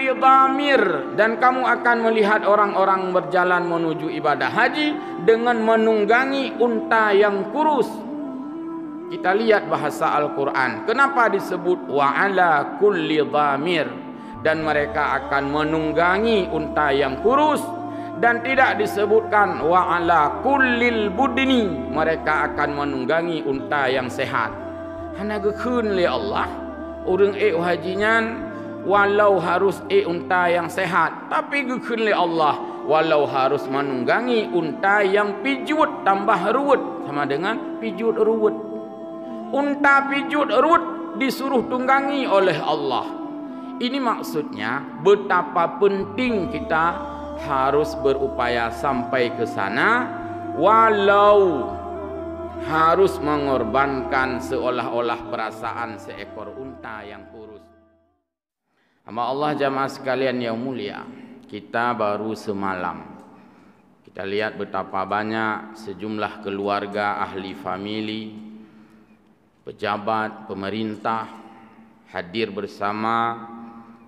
kulli dhamir, dan kamu akan melihat orang-orang berjalan menuju ibadah haji dengan menunggangi unta yang kurus. Kita lihat bahasa Al-Quran, kenapa disebut wa ala kulli dhamir, dan mereka akan menunggangi unta yang kurus, dan tidak disebutkan wa ala kullil budni, mereka akan menunggangi unta yang sehat. Hana gekeun li Allah urang hajinya walau harus unta yang sehat, tapi gekeun li Allah walau harus menunggangi unta yang pijut tambah ruwet, sama dengan pijut ruwet. Unta pijut ruwet disuruh tunggangi oleh Allah. Ini maksudnya betapa penting kita harus berupaya sampai ke sana, walau harus mengorbankan seolah-olah perasaan seekor unta yang kurus. Hamba Allah jamaah sekalian yang mulia, kita baru semalam kita lihat betapa banyak sejumlah keluarga, ahli famili, pejabat, pemerintah hadir bersama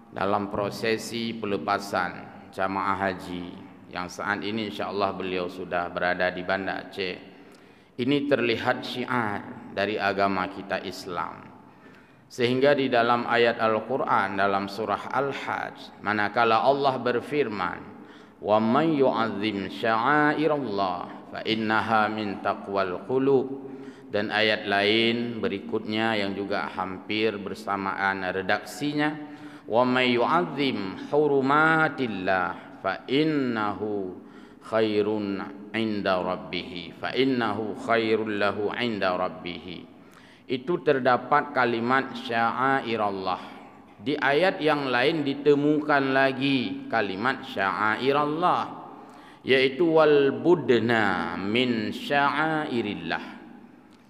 dalam prosesi pelepasan jamaah haji yang saat ini insyaAllah beliau sudah berada di Banda Aceh. Ini terlihat syiar dari agama kita Islam, sehingga di dalam ayat Al-Quran dalam surah Al-Hajj, manakala Allah berfirman wa man yu'azzim sya'airallah fa innaha min taqwal qulub, dan ayat lain berikutnya yang juga hampir bersamaan redaksinya, wa may yu'azzim hurumatillah fa innahu khairun inda rabbih, fa innahu khairul lahu inda rabbih. Itu terdapat kalimat sya'airallah. Di ayat yang lain ditemukan lagi kalimat sya'airallah, yaitu wal budna min sya'airillah,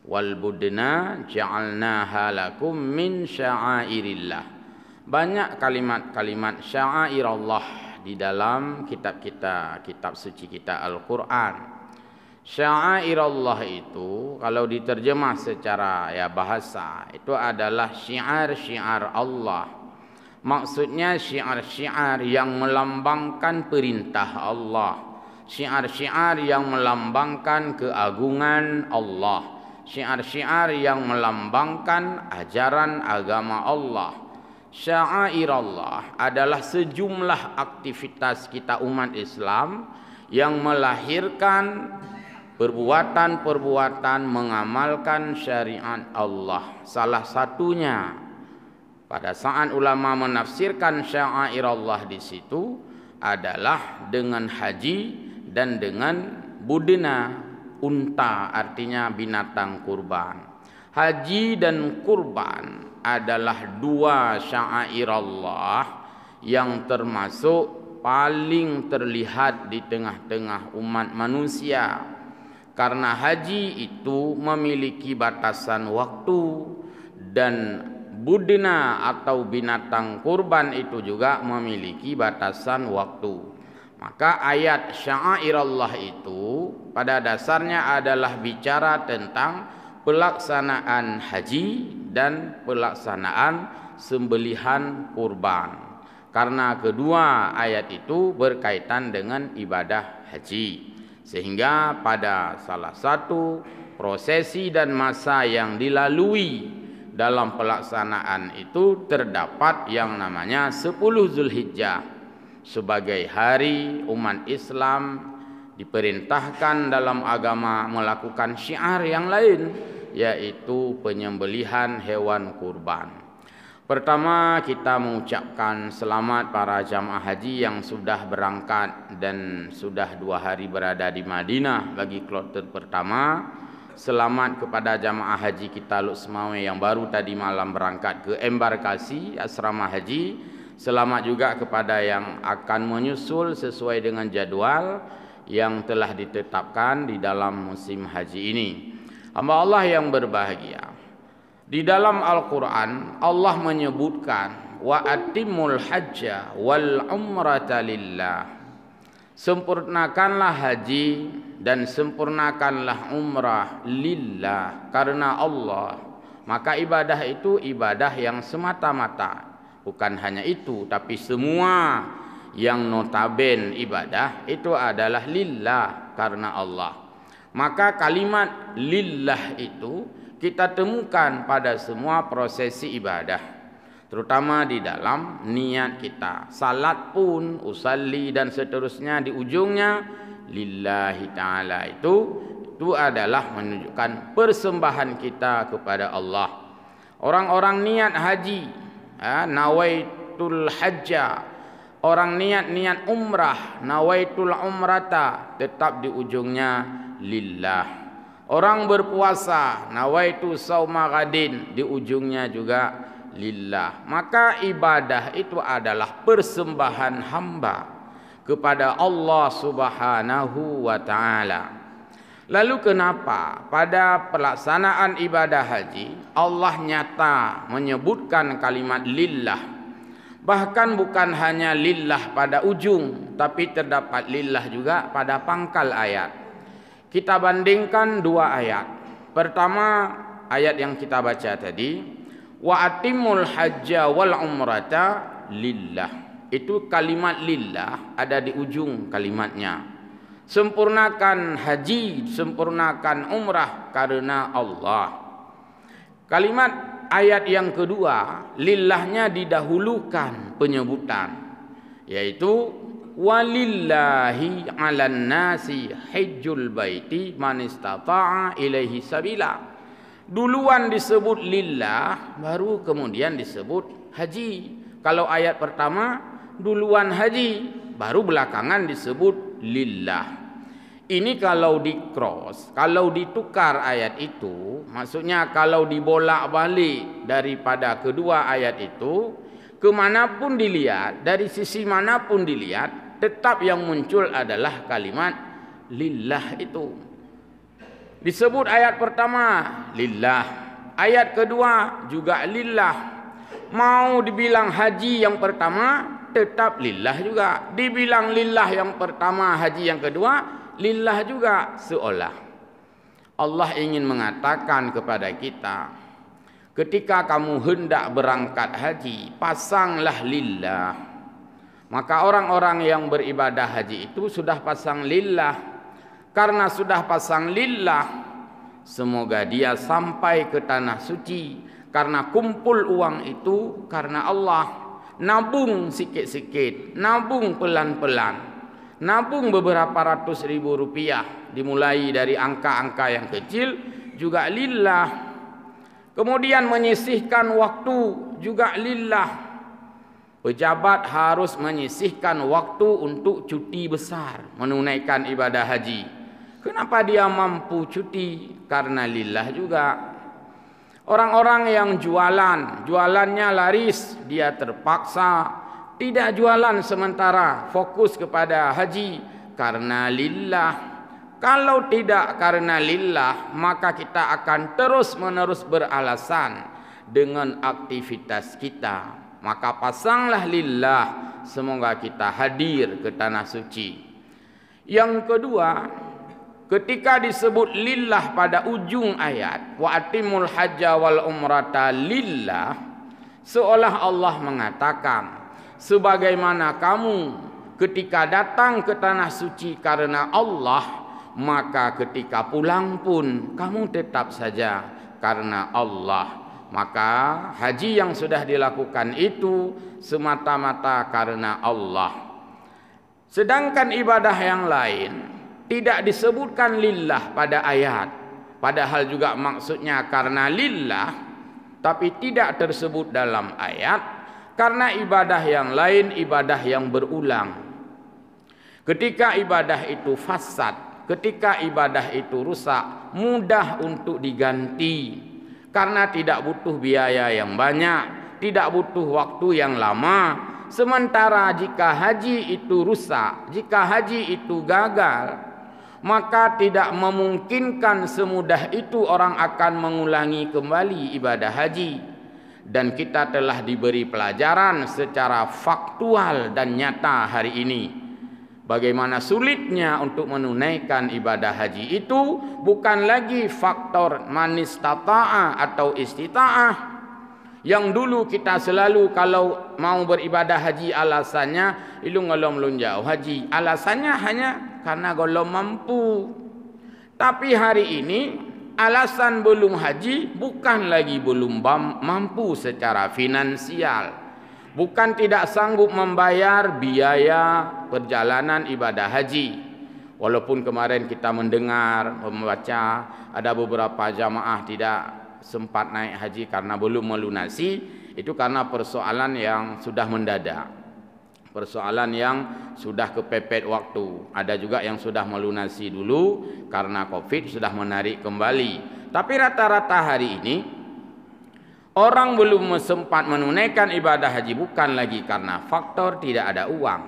wal budna ja'alnaha lakum min sya'airillah. Banyak kalimat-kalimat sya'airallah di dalam kitab kita, kitab suci kita Al-Quran. Sya'airallah itu kalau diterjemah secara bahasa itu adalah syiar-syiar Allah. Maksudnya syiar-syiar yang melambangkan perintah Allah, syiar-syiar yang melambangkan keagungan Allah, syiar-syiar yang melambangkan ajaran agama Allah. Sya'airallah adalah sejumlah aktivitas kita umat Islam yang melahirkan perbuatan-perbuatan mengamalkan syariat Allah. Salah satunya pada saat ulama menafsirkan sya'airallah di situ adalah dengan haji dan dengan budna, unta, artinya binatang kurban. Haji dan kurban adalah dua sya'airallah yang termasuk paling terlihat di tengah-tengah umat manusia, karena haji itu memiliki batasan waktu dan budna atau binatang kurban itu juga memiliki batasan waktu. Maka ayat sya'airallah itu pada dasarnya adalah bicara tentang pelaksanaan haji dan pelaksanaan sembelihan kurban, karena kedua ayat itu berkaitan dengan ibadah haji. Sehingga pada salah satu prosesi dan masa yang dilalui dalam pelaksanaan itu terdapat yang namanya 10 Zulhijjah sebagai hari umat Islam diperintahkan dalam agama melakukan syiar yang lain, yaitu penyembelihan hewan kurban. Pertama, kita mengucapkan selamat para jamaah haji yang sudah berangkat dan sudah 2 hari berada di Madinah bagi kloter pertama. Selamat kepada jamaah haji kita Luxmawe yang baru tadi malam berangkat ke embarkasi asrama haji. Selamat juga kepada yang akan menyusul sesuai dengan jadwal yang telah ditetapkan di dalam musim haji ini. Hamba Allah yang berbahagia, di dalam Al-Quran Allah menyebutkan wa atimul hajja wal umrata lillah, sempurnakanlah haji dan sempurnakanlah umrah lillah, karena Allah. Maka ibadah itu ibadah yang semata-mata, Bukan hanya itu, tapi semua yang notaben ibadah itu adalah lillah, karena Allah. Maka kalimat lillah itu kita temukan pada semua prosesi ibadah, terutama di dalam niat kita. Salat pun, usalli dan seterusnya, di ujungnya lillahi ta'ala itu adalah menunjukkan persembahan kita kepada Allah. Orang-orang niat haji, nawaitul hajja, orang niat umrah, nawaitul umrata, tetap di ujungnya lillah. Orang berpuasa, nawaitu sauma ghadin, di ujungnya juga lillah. Maka ibadah itu adalah persembahan hamba kepada Allah Subhanahu wa taala. Lalu kenapa pada pelaksanaan ibadah haji Allah nyata menyebutkan kalimat lillah? Bahkan bukan hanya lillah pada ujung, tapi terdapat lillah juga pada pangkal ayat. Kita bandingkan dua ayat. Pertama, ayat yang kita baca tadi, wa atimul hajja wal umrata lillah. Itu kalimat lillah ada di ujung kalimatnya. Sempurnakan haji, sempurnakan umrah karena Allah. Kalimat ayat yang kedua, lillahnya didahulukan penyebutan, yaitu walillahi 'alan nasi hajjul baiti man istata'a ilaihi sabila. Duluan disebut lillah, baru kemudian disebut haji. Kalau ayat pertama duluan haji, baru belakangan disebut lillah. Ini kalau di-cross, kalau ditukar ayat itu, maksudnya kalau dibolak-balik daripada kedua ayat itu, kemanapun dilihat, dari sisi manapun dilihat, tetap yang muncul adalah kalimat lillah itu. Disebut ayat pertama lillah, ayat kedua juga lillah. Mau dibilang haji yang pertama tetap lillah juga, dibilang lillah yang pertama, haji yang kedua lillah juga. Seolah Allah ingin mengatakan kepada kita, ketika kamu hendak berangkat haji, pasanglah lillah. Maka orang-orang yang beribadah haji itu sudah pasang lillah. Karena sudah pasang lillah, semoga dia sampai ke tanah suci. Karena kumpul uang itu karena Allah. Nabung sikit-sikit, nabung pelan-pelan, nabung beberapa ratus ribu rupiah, dimulai dari angka-angka yang kecil juga lillah. Kemudian menyisihkan waktu juga lillah. Pejabat harus menyisihkan waktu untuk cuti besar, menunaikan ibadah haji. Kenapa dia mampu cuti? Karena lillah juga. Orang-orang yang jualannya laris, dia terpaksa tidak jualan sementara, fokus kepada haji karena lillah. Kalau tidak karena lillah, maka kita akan terus-menerus beralasan dengan aktivitas kita. Maka pasanglah lillah, semoga kita hadir ke tanah suci. Yang kedua, ketika disebut lillah pada ujung ayat, wa atimul hajja wal umrata lillah, seolah Allah mengatakan, sebagaimana kamu ketika datang ke tanah suci karena Allah, maka ketika pulang pun kamu tetap saja karena Allah. Maka haji yang sudah dilakukan itu semata-mata karena Allah. Sedangkan ibadah yang lain tidak disebutkan lillah pada ayat, padahal juga maksudnya karena lillah, tapi tidak tersebut dalam ayat karena ibadah yang lain ibadah yang berulang. Ketika ibadah itu fasad, ketika ibadah itu rusak, mudah untuk diganti. Karena tidak butuh biaya yang banyak, tidak butuh waktu yang lama. Sementara jika haji itu rusak, jika haji itu gagal, maka tidak memungkinkan semudah itu orang akan mengulangi kembali ibadah haji. Dan kita telah diberi pelajaran secara faktual dan nyata hari ini, bagaimana sulitnya untuk menunaikan ibadah haji itu bukan lagi faktor manistata'a atau istita'ah. Yang dulu kita selalu kalau mau beribadah haji alasannya ilung golom lunjau haji. Alasannya hanya karena golom mampu. Tapi hari ini alasan belum haji bukan lagi belum mampu secara finansial. Bukan tidak sanggup membayar biaya perjalanan ibadah haji. Walaupun kemarin kita mendengar, membaca ada beberapa jamaah tidak sempat naik haji karena belum melunasi, itu karena persoalan yang sudah mendadak. Persoalan yang sudah kepepet waktu. Ada juga yang sudah melunasi dulu karena Covid sudah menarik kembali. Tapi rata-rata hari ini orang belum sempat menunaikan ibadah haji bukan lagi karena faktor tidak ada uang,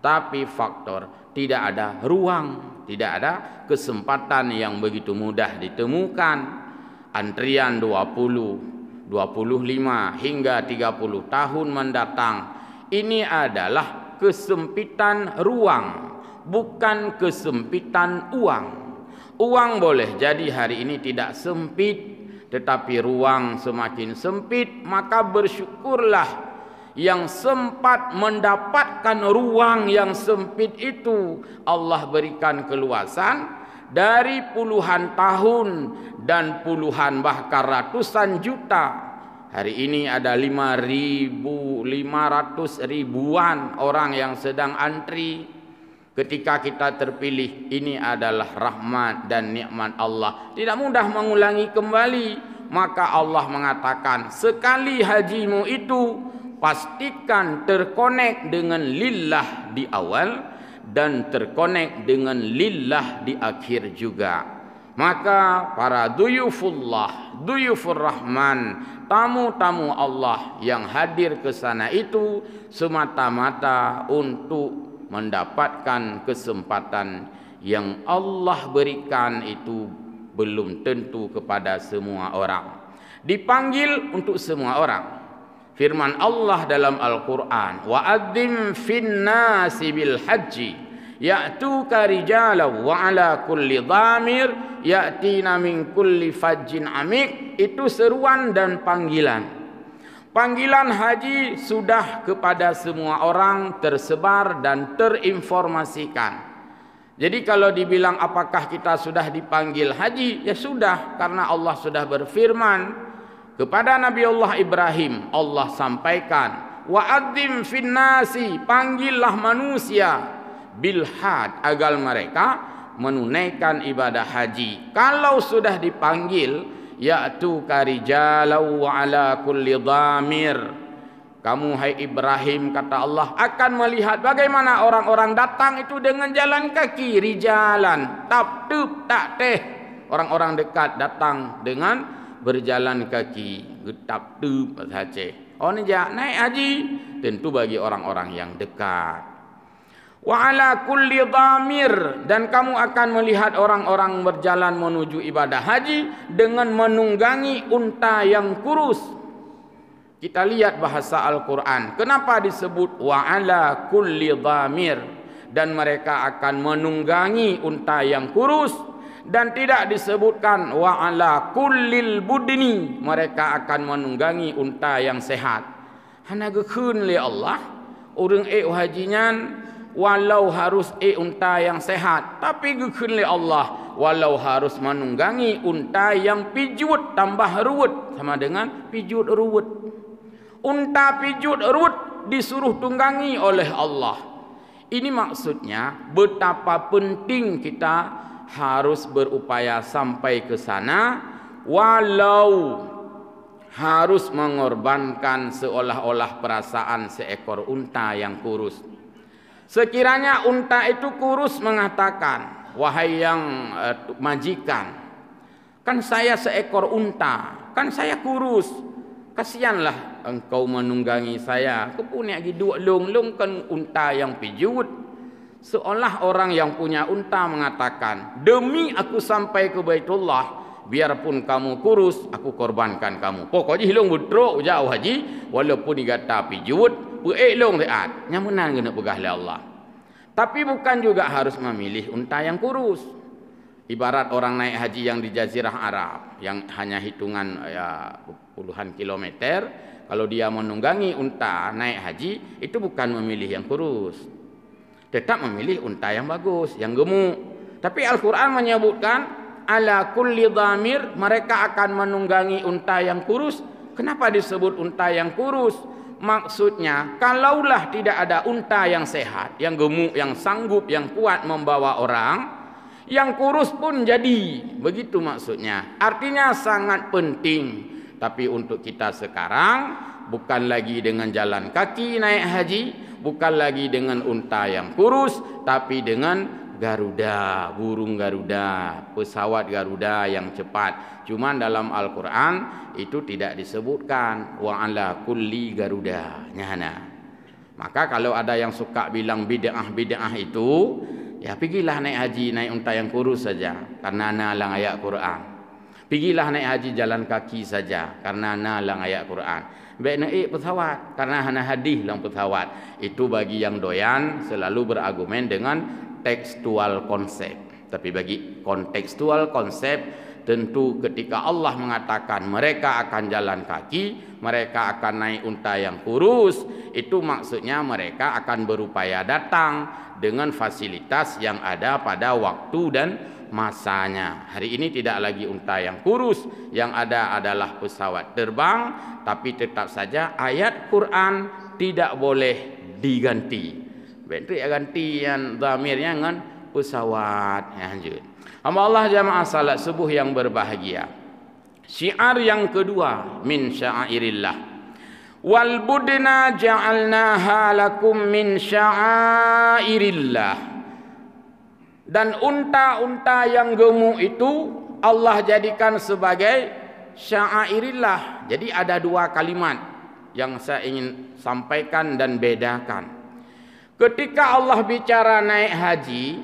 tapi faktor tidak ada ruang, tidak ada kesempatan yang begitu mudah ditemukan. Antrian 20, 25 hingga 30 tahun mendatang. Ini adalah kesempitan ruang, bukan kesempitan uang. Uang boleh jadi hari ini tidak sempit, tetapi ruang semakin sempit, maka bersyukurlah yang sempat mendapatkan ruang yang sempit itu. Allah berikan keluasan dari puluhan tahun dan puluhan bahkan ratusan juta. Hari ini ada 5.500 ribuan orang yang sedang antri. Ketika kita terpilih, ini adalah rahmat dan nikmat Allah. Tidak mudah mengulangi kembali. Maka Allah mengatakan, sekali hajimu itu pastikan terkonek dengan lillah di awal dan terkonek dengan lillah di akhir juga. Maka para duyufullah, duyufur rahman, tamu-tamu Allah yang hadir ke sana itu semata-mata untuk mendapatkan kesempatan yang Allah berikan itu belum tentu kepada semua orang. Dipanggil untuk semua orang. Firman Allah dalam Al-Quran, wa'adzim finnasi bil haji ya'tuka rijalan wa ala kulli dhamir ya'tina min kulli fajjin amik. Itu seruan dan panggilan. Panggilan haji sudah kepada semua orang tersebar dan terinformasikan. Jadi kalau dibilang apakah kita sudah dipanggil haji, ya sudah, karena Allah sudah berfirman kepada Nabi Allah Ibrahim. Allah sampaikan, wa'adzim finnasi, panggillah manusia bilhad, agar mereka menunaikan ibadah haji. Kalau sudah dipanggil, ya'tuka rijalan wa ala kulli dhamir, kamu hai Ibrahim, kata Allah, akan melihat bagaimana orang-orang datang itu dengan jalan kaki, rijalan, tap tup tak teh. Orang-orang dekat datang dengan berjalan kaki, getap tup saja. Orang naik haji tentu bagi orang-orang yang dekat. Wa ala kulli dhamir, dan kamu akan melihat orang-orang berjalan menuju ibadah haji dengan menunggangi unta yang kurus. Kita lihat bahasa Al-Quran. Kenapa disebut wa ala kulli dhamir, dan mereka akan menunggangi unta yang kurus, dan tidak disebutkan wa ala kullil budni, mereka akan menunggangi unta yang sehat. Hana gekun li Allah urang hajinya walau harus unta yang sehat, tapi gekun li Allah walau harus menunggangi unta yang pijut tambah ruwet, sama dengan pijut ruwet. Unta pijut ruwet disuruh tunggangi oleh Allah. Ini maksudnya betapa penting kita harus berupaya sampai ke sana, walau harus mengorbankan seolah-olah perasaan seekor unta yang kurus. Sekiranya unta itu kurus mengatakan, wahai yang majikan, kan saya seekor unta, kan saya kurus, kasihanlah engkau menunggangi saya. Aku punya dua long kan unta yang pijut. Seolah orang yang punya unta mengatakan, demi aku sampai ke Baitullah, biarpun kamu kurus, aku korbankan kamu. Pokoknya hilong budruk jauh haji, walaupun digata pijut, long reat, nyamunan kena pegah oleh Allah. Tapi bukan juga harus memilih unta yang kurus. Ibarat orang naik haji yang di Jazirah Arab yang hanya hitungan ya puluhan kilometer, kalau dia menunggangi unta naik haji itu bukan memilih yang kurus, tetap memilih unta yang bagus, yang gemuk. Tapi Al-Quran menyebutkan ala kulli dhamir, mereka akan menunggangi unta yang kurus. Kenapa disebut unta yang kurus? Maksudnya kalaulah tidak ada unta yang sehat, yang gemuk, yang sanggup, yang kuat membawa orang, yang kurus pun jadi. Begitu maksudnya. Artinya sangat penting. Tapi untuk kita sekarang bukan lagi dengan jalan kaki naik haji, bukan lagi dengan unta yang kurus, tapi dengan Garuda, burung Garuda, pesawat Garuda yang cepat. Cuma dalam Al-Quran itu tidak disebutkan wa ala kulli Garuda. Nyana. Maka kalau ada yang suka bilang bid'ah itu, ya pergilah naik haji naik unta yang kurus saja karena nalang ayat Quran. Pergilah naik haji jalan kaki saja karena nalang ayat Quran. Baik naik pesawat karena hana hadis lang pesawat. Itu bagi yang doyan selalu berargumen dengan tekstual konsep. Tapi bagi kontekstual konsep, tentu ketika Allah mengatakan mereka akan jalan kaki, mereka akan naik unta yang kurus, itu maksudnya mereka akan berupaya datang dengan fasilitas yang ada pada waktu dan masanya. Hari ini tidak lagi unta yang kurus, yang ada adalah pesawat terbang, tapi tetap saja ayat Quran tidak boleh diganti. Bentuk ganti yang dhamirnya dengan pesawat. Ya, lanjut. Allah jamaah salat subuh yang berbahagia. Syiar yang kedua min sya'airillah. Wal budna ja'alnaha lakum min sya'airillah. Dan unta-unta yang gemuk itu Allah jadikan sebagai sya'airillah. Jadi ada dua kalimat yang saya ingin sampaikan dan bedakan. Ketika Allah bicara naik haji,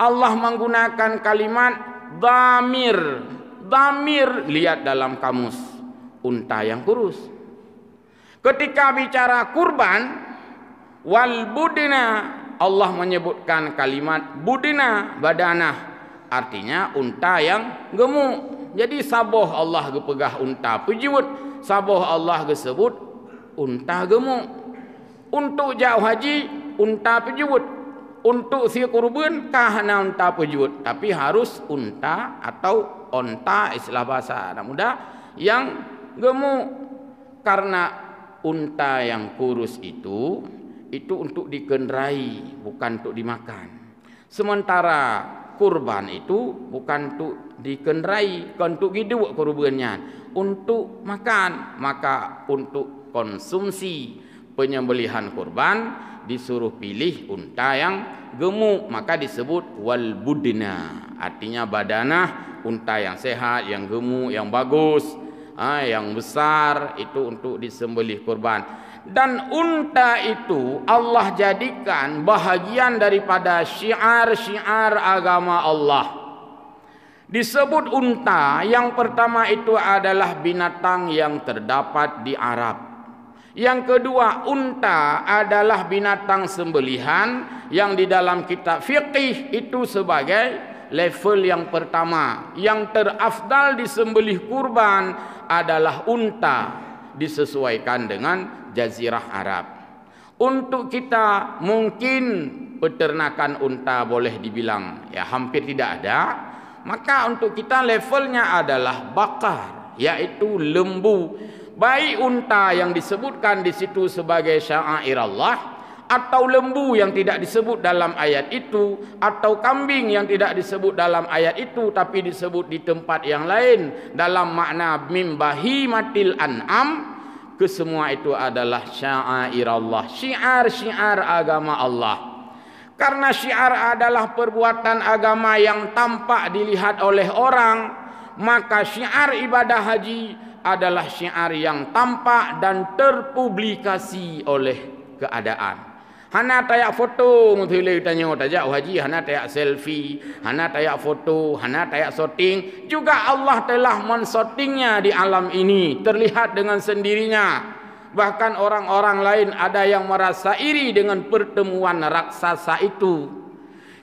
Allah menggunakan kalimat dhamir. Dhamir lihat dalam kamus, unta yang kurus. Ketika bicara kurban, wal budina, Allah menyebutkan kalimat budina, badanah, artinya unta yang gemuk. Jadi saboh Allah gepegah unta pejiwut, saboh Allah gesebut unta gemuk. Untuk jauh haji unta pejiwut, untuk si kurban kahana unta pejiwut, tapi harus unta atau onta istilah bahasa anak muda yang gemuk. Karena unta yang kurus itu untuk dikendarai, bukan untuk dimakan. Sementara kurban itu bukan untuk dikendarai, bukan untuk hidup kurbannya, untuk makan. Maka untuk konsumsi penyembelihan kurban disuruh pilih unta yang gemuk, maka disebut wal budna, artinya badanah, unta yang sehat, yang gemuk, yang bagus, yang besar, itu untuk disembelih kurban. Dan unta itu Allah jadikan bahagian daripada syiar-syiar agama Allah. Disebut unta, yang pertama itu adalah binatang yang terdapat di Arab. Yang kedua, unta adalah binatang sembelihan yang di dalam kitab fiqih itu sebagai level yang pertama. Yang terafdal disembelih kurban adalah unta, disesuaikan dengan Jazirah Arab. Untuk kita mungkin peternakan unta boleh dibilang ya hampir tidak ada. Maka untuk kita levelnya adalah bakar, yaitu lembu. Baik unta yang disebutkan di situ sebagai sya'air Allah, atau lembu yang tidak disebut dalam ayat itu, atau kambing yang tidak disebut dalam ayat itu tapi disebut di tempat yang lain dalam makna mim bahimatil an'am, kesemua itu adalah sya'air Allah, syiar-syiar agama Allah. Karena syiar adalah perbuatan agama yang tampak dilihat oleh orang, maka syiar ibadah haji adalah syiar yang tampak dan terpublikasi oleh keadaan. Hana tayak foto, mutile tanya tajak haji, hana tayak selfie, hana tayak foto, hana tayak shooting. Juga Allah telah menshootingnya di alam ini, terlihat dengan sendirinya. Bahkan orang-orang lain ada yang merasa iri dengan pertemuan raksasa itu.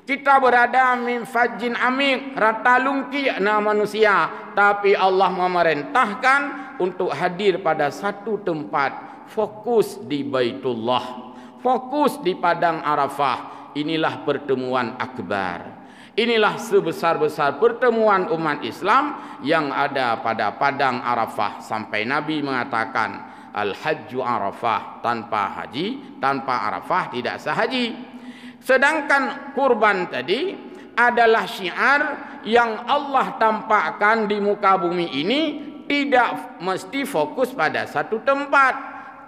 Kita berada min fajjin amik, rata lungki na manusia, tapi Allah memerintahkan untuk hadir pada satu tempat, fokus di Baitullah, fokus di padang Arafah. Inilah pertemuan akbar. Inilah sebesar-besar pertemuan umat Islam yang ada pada padang Arafah, sampai Nabi mengatakan al-hajju Arafah, tanpa haji, tanpa Arafah tidak sah haji. Sedangkan kurban tadi adalah syiar yang Allah tampakkan di muka bumi ini, tidak mesti fokus pada satu tempat,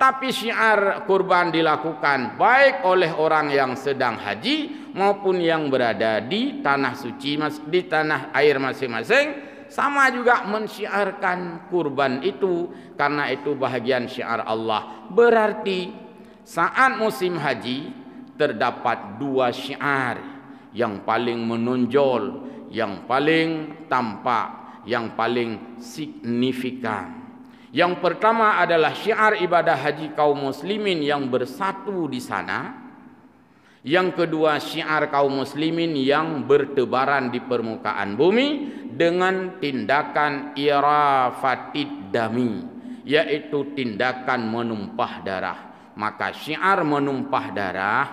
tapi syiar kurban dilakukan baik oleh orang yang sedang haji maupun yang berada di tanah suci, di tanah air masing-masing, sama juga mensyiarkan kurban itu, karena itu bahagian syiar Allah. Berarti saat musim haji terdapat dua syiar yang paling menonjol, yang paling tampak, yang paling signifikan. Yang pertama adalah syiar ibadah haji kaum muslimin yang bersatu di sana. Yang kedua syiar kaum muslimin yang bertebaran di permukaan bumi dengan tindakan irafatid dami, yaitu tindakan menumpah darah. Maka syiar menumpah darah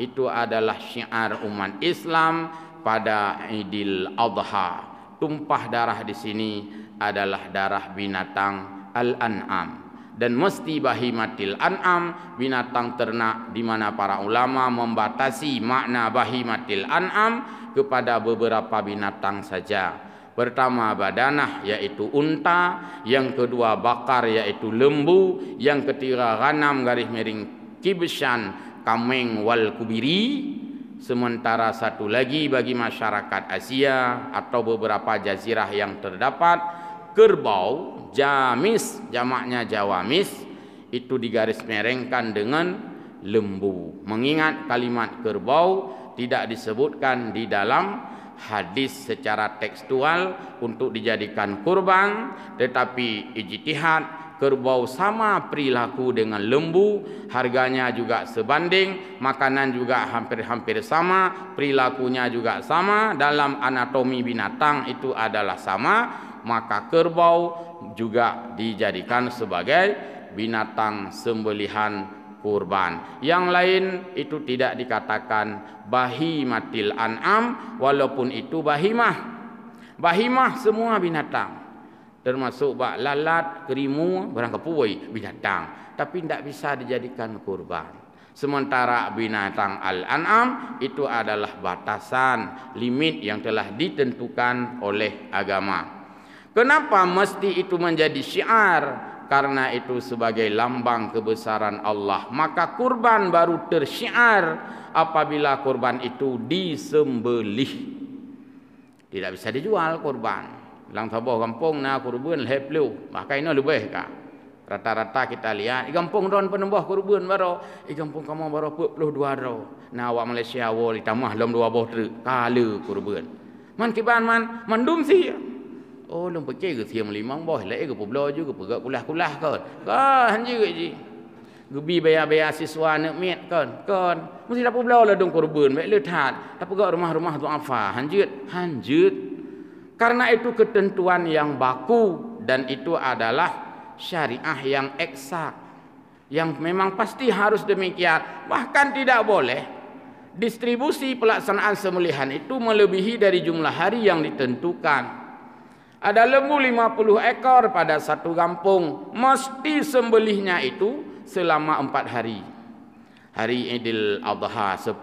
itu adalah syiar umat Islam pada Idul Adha. Tumpah darah di sini adalah darah binatang al-an'am, dan mesti bahimatil an'am, binatang ternak, di mana para ulama membatasi makna bahimatil an'am kepada beberapa binatang saja. Pertama badanah, yaitu unta. Yang kedua bakar, yaitu lembu. Yang ketiga ghanam garis miring kibshan, kambing wal kubiri. Sementara satu lagi bagi masyarakat Asia atau beberapa jazirah yang terdapat, kerbau, jamis, jamaknya jawamis, itu digaris merengkan dengan lembu. Mengingat kalimat kerbau tidak disebutkan di dalam hadis secara tekstual untuk dijadikan kurban, tetapi ijtihad, kerbau sama perilaku dengan lembu, harganya juga sebanding, makanan juga hampir-hampir sama, perilakunya juga sama, dalam anatomi binatang itu adalah sama, maka kerbau juga dijadikan sebagai binatang sembelihan kurban. Yang lain itu tidak dikatakan bahimatil an'am, walaupun itu bahimah. Bahimah semua binatang, termasuk bak lalat, kerimu, barang kepuai, binatang, tapi tidak bisa dijadikan kurban. Sementara binatang al-an'am itu adalah batasan, limit yang telah ditentukan oleh agama. Kenapa mesti itu menjadi syiar? Karena itu sebagai lambang kebesaran Allah. Maka kurban baru tersyiar apabila kurban itu disembelih. Tidak bisa dijual kurban. Lang tabah kampung na kurban leplu, maka ini lebih kah? Rata-rata kita lihat di kampung don penembah kurban baru, di kampung kamu baru 42 ro. Nah awak Malaysia wo ditambah dalam 2 boh kala kurban. Man kiban man mandum sih. Oh lom pekeh ke siam limang boh lai ke publo juga pegak kulah-kulah kan. Kan juga ji. Gebi bayar-bayar siswa nak miet kan. Kan mesti dak publo lah dong kurban baik lethat. Tak pegak rumah-rumah tu apa? Hanjut. Karena itu ketentuan yang baku, dan itu adalah syariah yang eksak, yang memang pasti harus demikian. Bahkan tidak boleh distribusi pelaksanaan sembelihan itu melebihi dari jumlah hari yang ditentukan. Ada lembu 50 ekor pada satu kampung, mesti sembelihnya itu selama 4 hari. Hari Idul Adha 10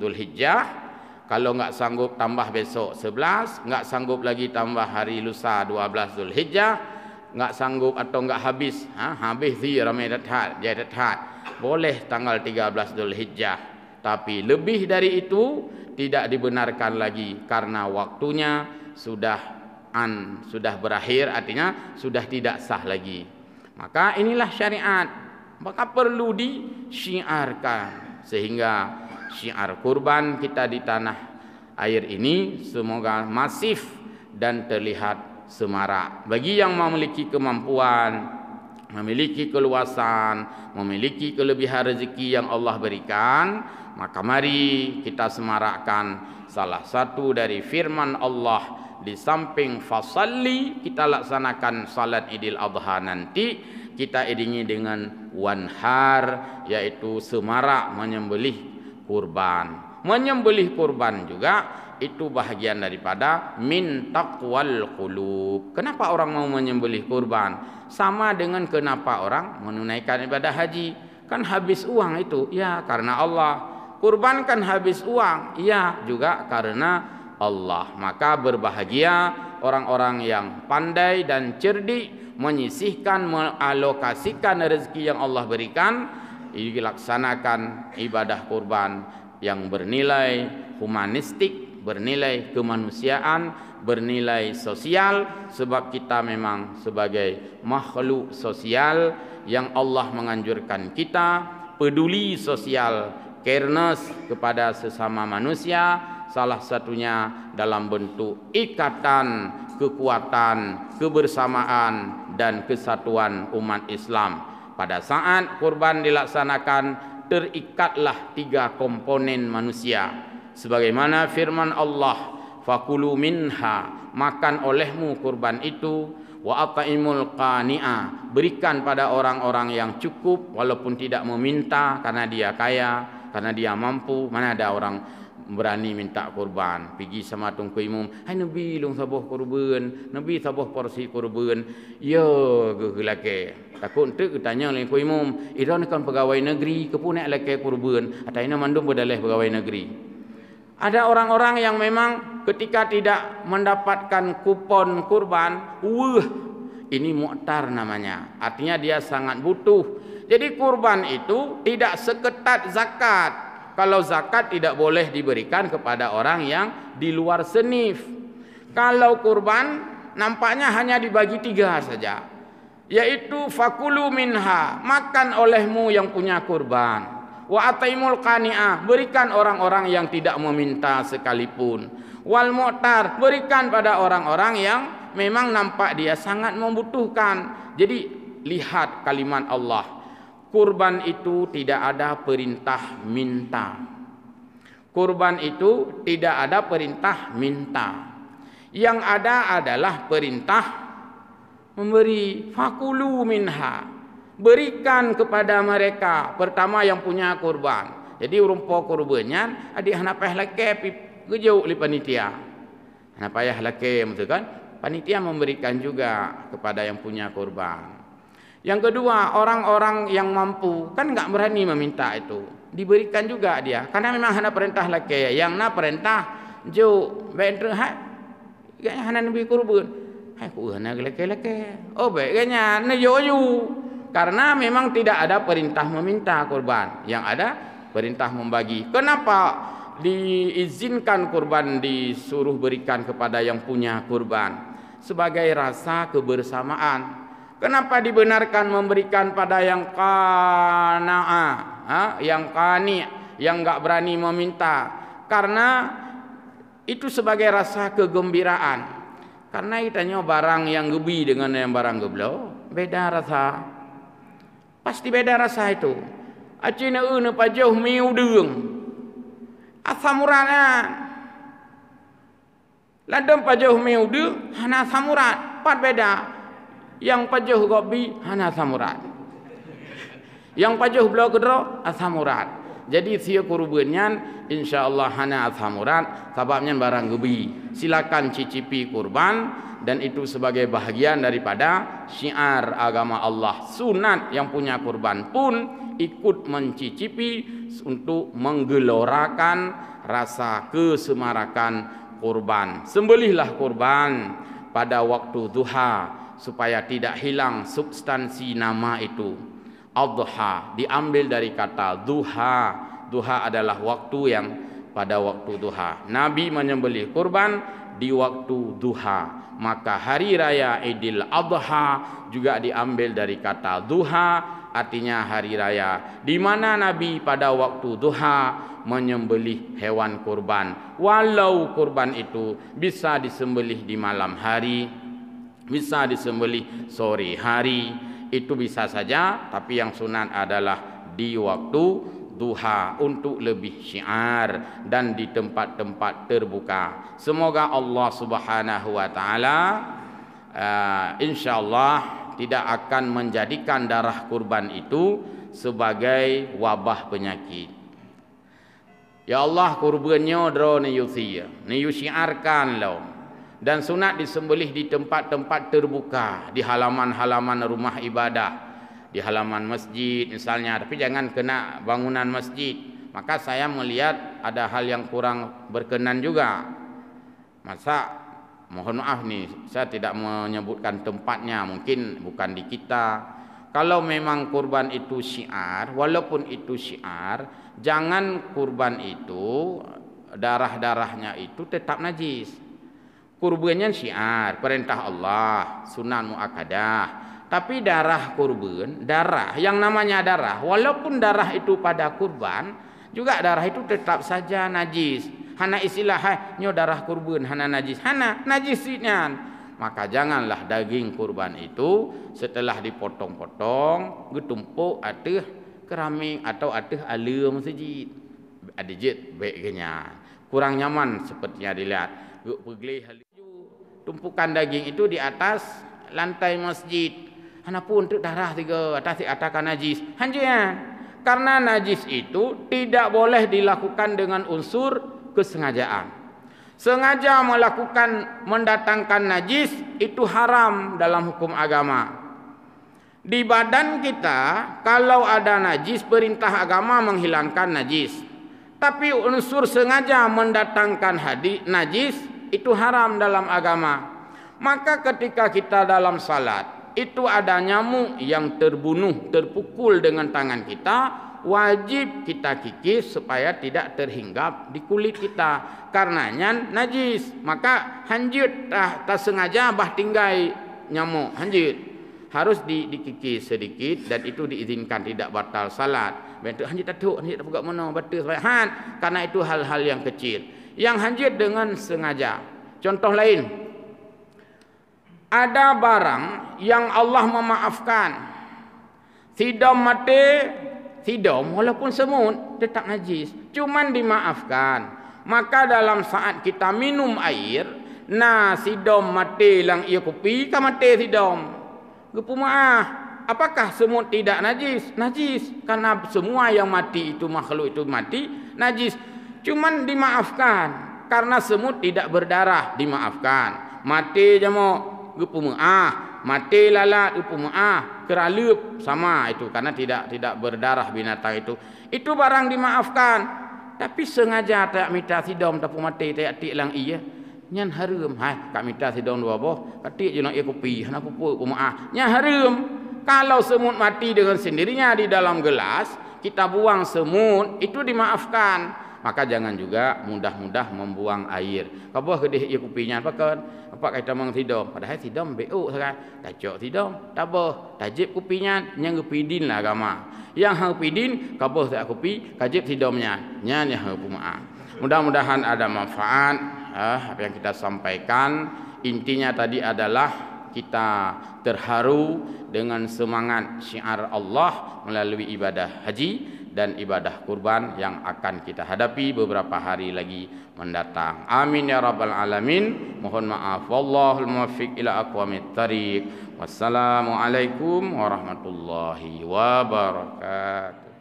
Dzulhijjah, kalau enggak sanggup tambah besok 11, enggak sanggup lagi tambah hari lusa 12 Dzulhijjah, enggak sanggup atau enggak habis, habis di ramai dathat, dia dathat, boleh tanggal 13 Dzulhijjah. Tapi lebih dari itu tidak dibenarkan lagi, karena waktunya sudah berakhir, artinya sudah tidak sah lagi. Maka inilah syariat, maka perlu disyiarkan, sehingga syiar kurban kita di tanah air ini semoga masif dan terlihat semarak. Bagi yang memiliki kemampuan memiliki keluasan, memiliki kelebihan rezeki yang Allah berikan, maka mari kita semarakkan salah satu dari firman Allah. Di samping fasalli, kita laksanakan salat Idul Adha nanti, kita iringi dengan wanhar, yaitu semarak menyembelih kurban. Menyembelih kurban juga itu bahagian daripada min taqwal qulub. Kenapa orang mau menyembelih kurban? Sama dengan kenapa orang menunaikan ibadah haji. Kan habis uang itu, ya karena Allah. Kurban kan habis uang, ya juga karena Allah. Maka berbahagia orang-orang yang pandai dan cerdik menyisihkan, mengalokasikan rezeki yang Allah berikan, dilaksanakan ibadah kurban yang bernilai humanistik, bernilai kemanusiaan, bernilai sosial, sebab kita memang sebagai makhluk sosial yang Allah menganjurkan kita peduli sosial, careness kepada sesama manusia, salah satunya dalam bentuk ikatan, kekuatan, kebersamaan dan kesatuan umat Islam. Pada saat kurban dilaksanakan, terikatlah 3 komponen manusia. Sebagaimana firman Allah, fakulu minha, makan olehmu kurban itu, wa at'imul qani'a, berikan pada orang-orang yang cukup walaupun tidak meminta karena dia kaya, karena dia mampu. Mana ada orang berani minta kurban, pergi sama tungku imam, hai Nabi long sabuh kurban, Nabi sabuh porsi kurban, ya gelake takut tu tanya oleh ku imam, iran kan pegawai negeri kepunek lake kurban, ataina mandum bedaleh pegawai negeri. Ada orang-orang yang memang ketika tidak mendapatkan kupon kurban, ini mu'tar namanya, artinya dia sangat butuh. Jadi kurban itu tidak seketat zakat. Kalau zakat tidak boleh diberikan kepada orang yang di luar senif. Kalau kurban nampaknya hanya dibagi 3 saja, yaitu fakulu minha, makan olehmu yang punya kurban, wa ataimul qani'ah, berikan orang-orang yang tidak meminta sekalipun, wal mu'tar, berikan pada orang-orang yang memang nampak dia sangat membutuhkan. Jadi lihat kalimat Allah, kurban itu tidak ada perintah minta. Kurban itu tidak ada perintah minta. Yang ada adalah perintah memberi. Fakulu minha, berikan kepada mereka. Pertama yang punya kurban. Jadi rumpo kurbannya adik anak payah laki gejau li panitia. Anak payah laki betul kan? Panitia memberikan juga kepada yang punya kurban. Yang kedua, orang-orang yang mampu kan enggak berani meminta itu, diberikan juga dia, karena memang hana perintah laki, yang na perintah jo bentre hai ganya hana nabi kurban, hai ku hana laki-laki, oh baik ganya na yo, karena memang tidak ada perintah meminta kurban, yang ada perintah membagi. Kenapa diizinkan kurban disuruh berikan kepada yang punya kurban? Sebagai rasa kebersamaan. Kenapa dibenarkan memberikan pada yang qana'a, yang qani', yang enggak berani meminta? Karena itu sebagai rasa kegembiraan. Karena itanya barang yang gebi dengan yang barang geblo, beda rasa. Pasti beda rasa itu. Acina euna pajauh miu deung. Asamurana. Ladam pajauh miu deung, hana samurat, pat beda. Yang pajuh gobi hana samurat, yang pajuh belau kedro asamurat. Jadi sia kurbannya insyaallah hana asamurat, sebabnya barang gobi. Silakan cicipi kurban, dan itu sebagai bahagian daripada syiar agama Allah. Sunat yang punya kurban pun ikut mencicipi untuk menggelorakan rasa kesemarakan kurban. Sembelihlah kurban pada waktu duha, supaya tidak hilang substansi nama itu. Adha diambil dari kata duha. Duha adalah waktu yang pada waktu duha. Nabi menyembelih kurban di waktu duha. Maka hari raya Idul Adha juga diambil dari kata duha, artinya hari raya, di mana Nabi pada waktu duha menyembelih hewan kurban. Walau kurban itu bisa disembelih di malam hari, bisa disembelih sore hari, itu bisa saja, tapi yang sunat adalah di waktu duha untuk lebih syiar dan di tempat-tempat terbuka. Semoga Allah Subhanahu wa taala insyaallah tidak akan menjadikan darah kurban itu sebagai wabah penyakit. Ya Allah, kurbannya dro ni yusia, ni syiarkan lo. Dan sunat disembelih di tempat-tempat terbuka, di halaman-halaman rumah ibadah, di halaman masjid misalnya, tapi jangan kena bangunan masjid. Maka saya melihat ada hal yang kurang berkenan juga. Masa, mohon maaf nih, saya tidak menyebutkan tempatnya, mungkin bukan di kita. Kalau memang kurban itu syiar, walaupun itu syiar, jangan kurban itu darah-darahnya itu tetap najis. Kurbannya syiar, perintah Allah, sunnah muakkadah. Tapi darah kurban, darah yang namanya darah, walaupun darah itu pada kurban, juga darah itu tetap saja najis. Hana istilah nyo darah kurban, hana najis, hana najisnya. Maka janganlah daging kurban itu setelah dipotong-potong, ditumpuk atau keramik atau atau alam sejid. Ada jet baiknya. Kurang nyaman sepertinya dilihat. Pergi tumpukan daging itu di atas lantai masjid. Hana pun untuk darah tiga atas dikatakan najis. Hanjian. Karena najis itu tidak boleh dilakukan dengan unsur kesengajaan. Sengaja melakukan mendatangkan najis itu haram dalam hukum agama. Di badan kita kalau ada najis, perintah agama menghilangkan najis. Tapi unsur sengaja mendatangkan najis itu haram dalam agama. Maka ketika kita dalam salat itu ada nyamuk yang terbunuh, terpukul dengan tangan kita, wajib kita kikis supaya tidak terhinggap di kulit kita, karenanya najis. Maka hanjut tak sengaja bah tinggai nyamuk, hanjut harus dikikis sedikit, dan itu diizinkan, tidak batal salat. Bentuk hanjut tatuk, hanjut tak mana batal salat, karena itu hal-hal yang kecil. Yang hanjut dengan sengaja. Contoh lain, ada barang yang Allah memaafkan. Sidom mati, sidom walaupun semut tetap najis, cuman dimaafkan. Maka dalam saat kita minum air, nah sidom mati lang ia kopi, ka mati sidom. Gepu maaf, apakah semut tidak najis? Najis, karena semua yang mati itu, makhluk itu mati, najis. Cuman dimaafkan. Karena semut tidak berdarah, dimaafkan. Mati jamuk, gepu maaf. Mati lalat, gepu maaf. Keralup, sama itu, karena tidak berdarah binatang itu. Itu barang dimaafkan. Tapi sengaja tak minta sidom tapi mati tak tik lang iya. Nyan harum, hai kak minta sidom dua boh. Katik je nak ia kopi, hana pupu maaf. Nyan harum. Kalau semut mati dengan sendirinya di dalam gelas, kita buang semut, itu dimaafkan. Maka jangan juga mudah-mudah membuang air. Kau kedih ia kopinya apa kan? Apa kita mang sidom? Padahal sidom BO sekarang. Tajok sidom, tabah. Tajib kopinya yang gepidin lah agama. Yang hang pidin, kau tak kopi, kajib sidomnya. Nyan yang maaf. Mudah-mudahan ada manfaat apa yang kita sampaikan. Intinya tadi adalah kita terharu dengan semangat syiar Allah melalui ibadah haji dan ibadah kurban yang akan kita hadapi beberapa hari lagi mendatang. Amin ya rabbal alamin. Mohon maaf. Wallahul muwaffiq ila aqwamit thariq. Wassalamualaikum warahmatullahi wabarakatuh.